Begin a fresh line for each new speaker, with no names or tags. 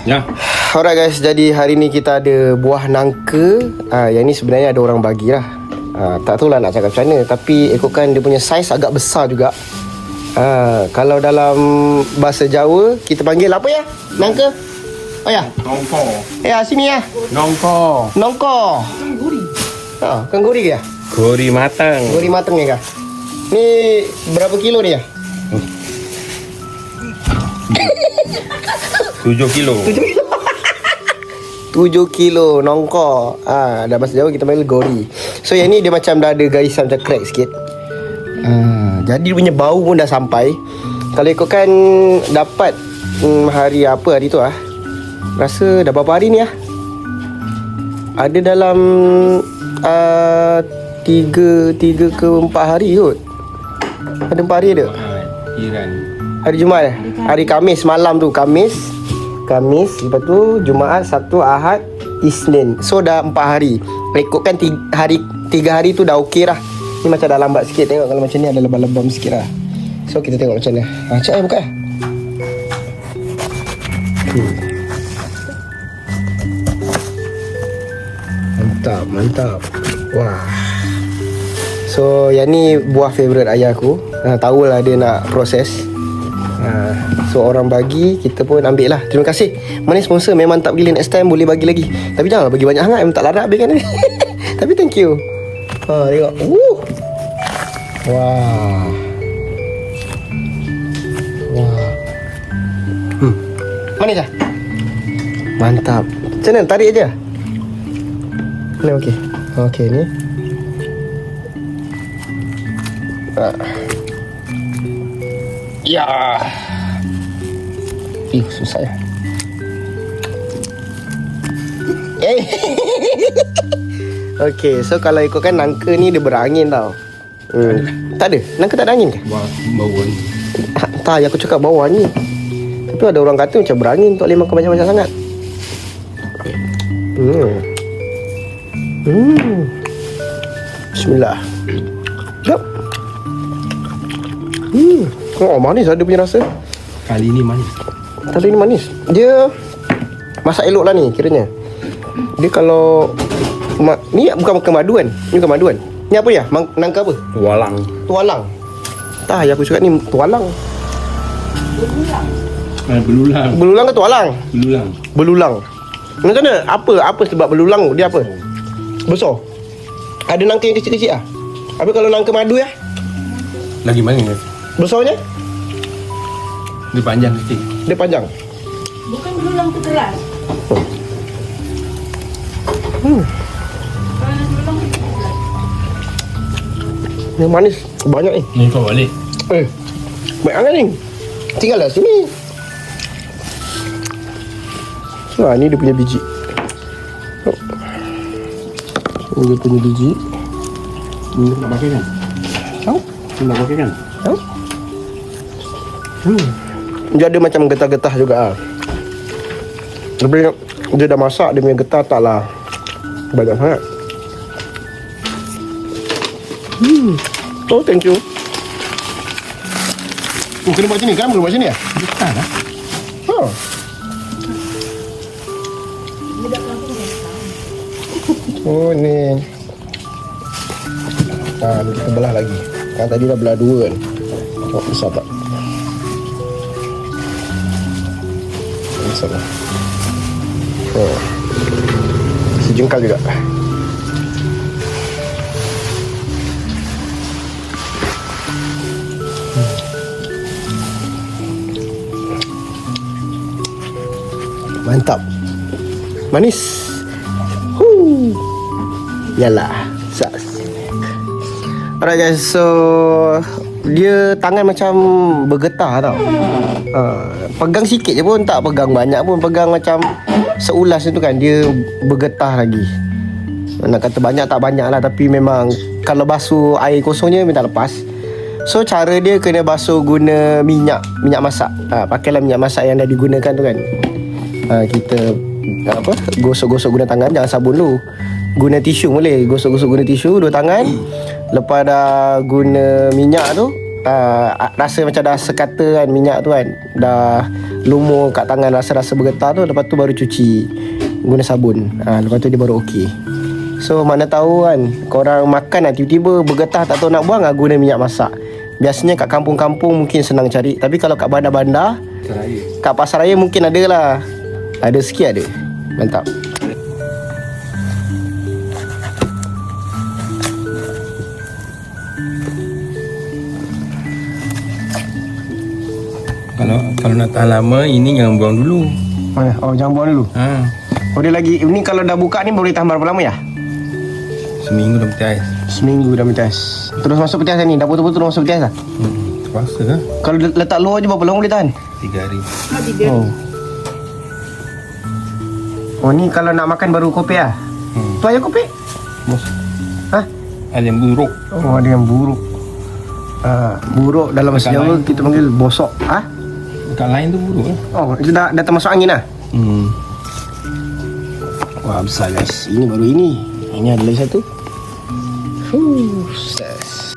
Ya.
Alright guys, jadi hari ni kita ada buah nangka. Yang ni sebenarnya ada orang bagi lah. Tak tahu lah nak cakap macam mana, tapi ikutkan dia punya saiz agak besar juga. Kalau dalam bahasa Jawa kita panggil apa ya? Nangka? Oh ya?
Nongko.
Sini ya.
Nongko.
Nongko. Kangguri ke ya?
Gori matang.
Gori matang ya kah? Ni berapa kilo ni ya?
7 kilo.
7 kilo nongko. Dah bahasa Jawa kita panggil gori. So yang ni dia macam dah ada garisan macam crack sikit. Jadi dia punya bau pun dah sampai. Kalau ikutkan dapat hari apa hari tu rasa dah berapa hari ni ada dalam 3 ke 4 hari kot. Ada 4 hari ada.
Iran.
Hari Jumaat hari Khamis malam tu. Khamis, lepas tu Jumaat, Sabtu, Ahad, Isnin. So dah 4 hari. Ikutkan 3 hari tu dah okey lah. Ni macam dah lambat sikit. Tengok kalau macam ni ada lebam-lebam sikit lah. So kita tengok macam mana. Cak buka. Mantap. Wah. So yang ni buah favourite ayah aku. Tahulah dia nak proses. So orang bagi, kita pun ambil lah. Terima kasih. Mana sponsor memang tak pergi next time boleh bagi lagi. Tapi janganlah bagi banyak sangat, memang tak larat habiskan ni. Tapi thank you. Tengok. Wah. Manis dah? Mantap. Macam mana? Tarik je. Ni okey. Okey ni. Ya. Susah ya. Okey, so kalau ikutkan nangka ni dia berangin tau. Tak ada. Nangka tak ada angin ke?
Bau ni.
Tak, aku cakap bawah ni. Tapi ada orang kata macam berangin, tak boleh makan banyak-banyak sangat. Bismillah. Jap. Manis lah dia punya rasa.
Kali ni manis.
Dia masak elok lah ni kiranya. Dia kalau ni bukan madu kan? Ni bukan madu kan? Ni apa ya? Nangka apa? Tualang. Tak, yang aku cakap ni tualang.
Belulang.
Belulang ke tualang?
Belulang.
Macam mana? Apa sebab belulang? Dia apa? Besar. Ada nangka yang kecil-kecil lah. Habis kalau nangka madu ya?
Lagi manis.
Besarnya?
Dia panjang sikit.
Dia panjang.
Bukan belulang tu keras. Kalau belulang tu keras.
Yang manis banyak ni.
Ni kau balik.
Baik sangat ni. Tinggal lah sini. Ni dia punya biji. Dia punya biji.
Nak pakai kan?
Tahu?
Nak pakai kan?
Tahu? Dia ada macam getah-getah juga Tapi dia dah masak, dia punya getah taklah banyak sangat. Oh, thank you. Kena buat macam ni kan? Boleh buat macam ni ya?
Getah lah.
Oh ni. Ni kita belah lagi. Kan tadi dah belah 2 kan. Tengok besar tak? Besar lah. Sejengkal juga. Mantap. Manis. Yalah. Sas. Alright guys, so dia tangan macam bergetah tau. Pegang sikit je pun, tak pegang banyak pun. Pegang macam seulas tu kan, dia bergetah lagi. Nak kata banyak tak banyak lah, tapi memang kalau basuh air kosongnya minta lepas. So cara dia kena basuh guna minyak masak. Pakailah minyak masak yang dah digunakan tu kan. Kita gosok-gosok guna tangan, jangan sabun dulu. Guna tisu boleh, gosok-gosok guna tisu 2 tangan. Lepas dah guna minyak tu, rasa macam dah sekata kan minyak tu kan, dah lumur kat tangan, rasa-rasa bergetar tu, lepas tu baru cuci guna sabun. Lepas tu dia baru okey. So mana tahu kan, korang makan tiba-tiba bergetah tak tahu nak buang, guna minyak masak. Biasanya kat kampung-kampung mungkin senang cari, tapi kalau kat bandar-bandar, kat pasar raya mungkin ada lah. Ada sikit ada. Mantap.
Kalau nak tahan lama, ini jangan buang dulu.
Oh, jangan buang dulu. Oh, dia lagi, ini kalau dah buka ni boleh tahan berapa lama ya?
Seminggu dah peti ais.
Seminggu dah peti ais. Terus masuk peti ais ni, dah putus-putus terus masuk peti ais lah.
Terpaksa lah.
Kalau letak luar je berapa lama boleh tahan?
3 hari.
Oh. Oh, ni kalau nak makan baru kopi lah. Tu ayam kopi?
Bos.
Hah?
Ada yang buruk.
Oh, ada yang buruk. Buruk dalam bahasa Jawa kita panggil bosok.
Dekat lain tu buruk lah.
Oh, itu dah termasuk angin lah. Wah, besar guys. Ini baru ini. Ini ada lagi satu. Ses.